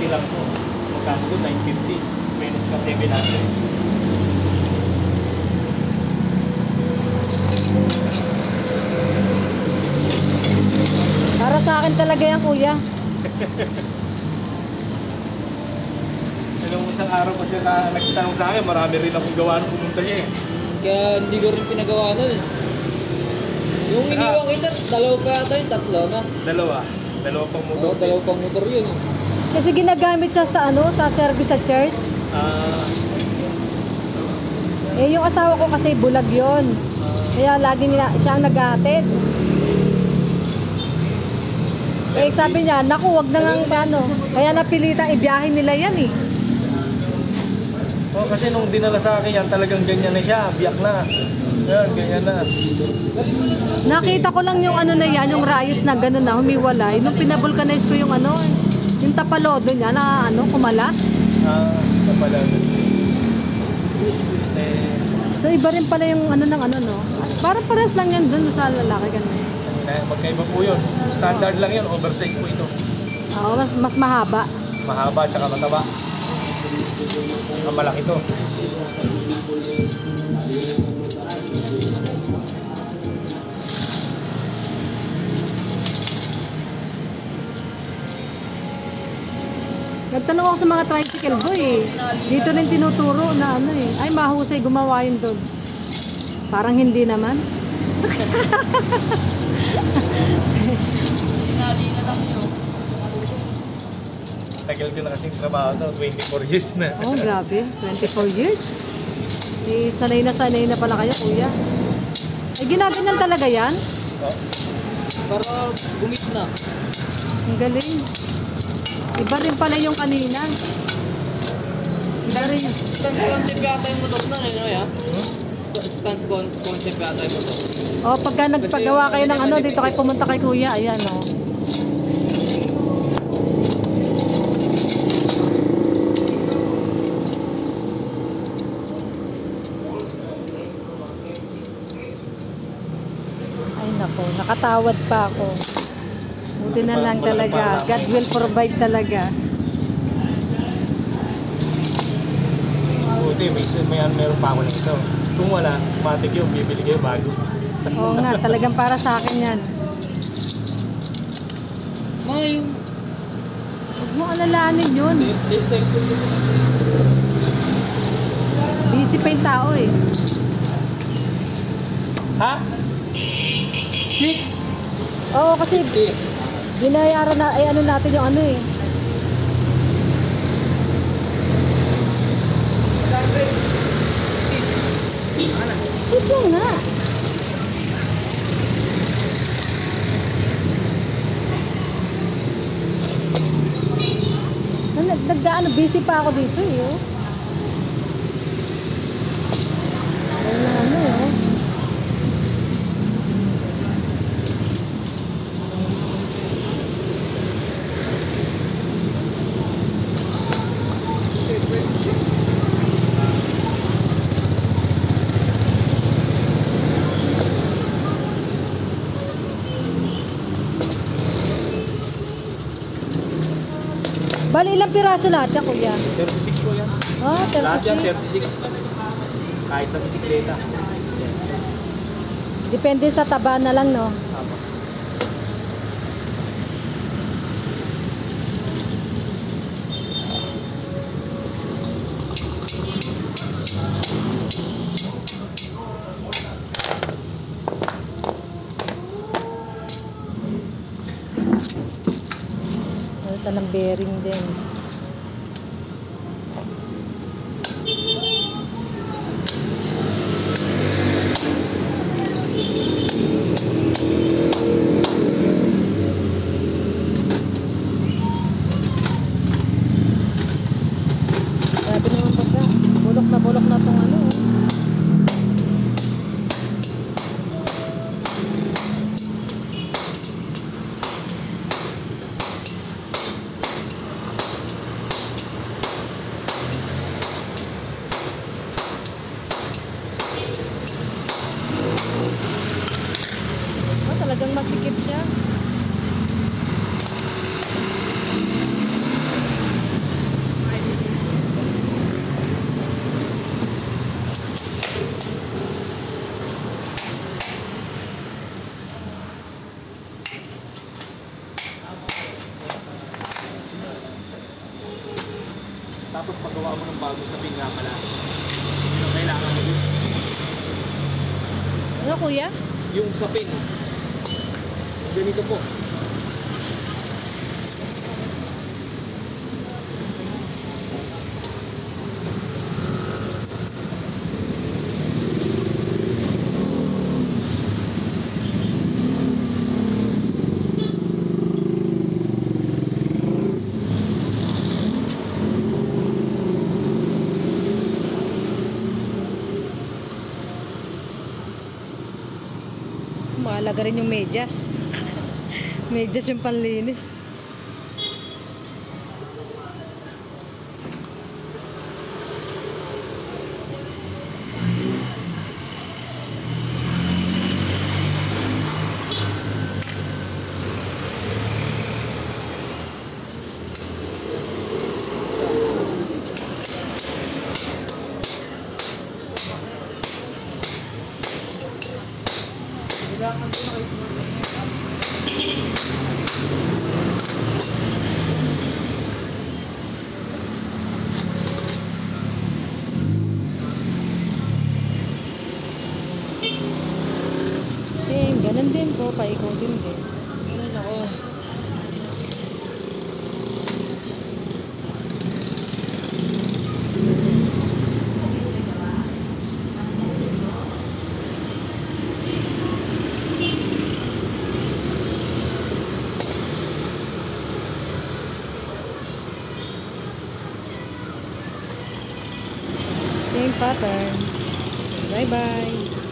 950 lang po. Magkano doon? 950. Minus ka 700. Para sa akin talaga yan, kuya. Nung isang araw pa siya nagtanong sa akin, marami rin akong gawa nung pumunta niya eh. Kaya hindi ko rin pinagawa nun eh. Yung iniwang kita, dalawa pa yata yun, tatlo na. Dalawa pang motor. Oo, dalawa pang motor yun eh. Kasi ginagamit siya sa ano, sa service sa church. Eh, yung asawa ko kasi bulag yon. Kaya lagi siya ang nag-aatid. Eh, sabi niya, naku, wag na nga ano. Kaya napilitang ibiyahin nila yan eh. Oh, kasi nung dinala sa akin yan, talagang ganyan na siya, biyak na. Yan, ganyan na. Nakita ko lang yung ano na yan, yung rayos na gano'n na, humiwalay. Nung pinabulkanize ko yung ano, yung tapalodo niya na ano, kumalas. Sa pala. So iba rin pala yung ano ng ano, no? Parang pares lang yan dun sa lalaki ganun. Magkaiba po yun. Standard lang yun, oversize po ito. Oo, mas mahaba. Mahaba at saka mataba. Ang malaki ito. Nagtanong ako sa mga tricycle boy eh. Dito rin tinuturo na ano eh. Ay, mahusay gumawa yun doon. Parang hindi naman. Pinali na lang yun. Tagal ko na kasing trabaho ito, 24 years na. Oh, grabe. 24 years. Eh, sanay na pala kayo, kuya. Eh, ginaganyan talaga yan? Oh. Para gumit na. Ang galing. Iba rin pala yung kanina. Iba rin. Stance concept yata yung motor na, ano ya? Stance concept yata yung motor. Oh, pagka nagpagawa kayo ng ano, dito kayo pumunta kay kuya, ayan oh. Ay nako, nakatawad pa ako. Buti na lang talaga. God will provide talaga. Buti, meron pa ako na ito. Kung wala, matik yun, bibili kayo bago. Oo nga, talagang para sa akin yan. Mga yung... Huwag mo alalahanin yun. Busy pa yung tao eh. Ha? 6? Oo, kasi binayaran na, ay ano natin yung ano eh. Ito nga. Nagdaan, busy pa ako dito eh. Oh. Ano eh. Oh. Bali, ilang piraso lahat yan, kuya? 36 po yan. Ah, Lahat yan, 36. 36. Kahit sa bisikleta. Depende sa taba na lang, no? Tama. Ito ng bearing din. Grabe naman pagka. Bulok na tong ano. Tapos paggawa mo ng bago sa nga pala. Yung kailangan mo yun. Ano kuya? Yung sapin. Ganito po. Mahalaga rin yung medyas. Medyas yung panlinis. Same, ganun din po, paikutin din. Ay, nako. Same pattern. Bye-bye.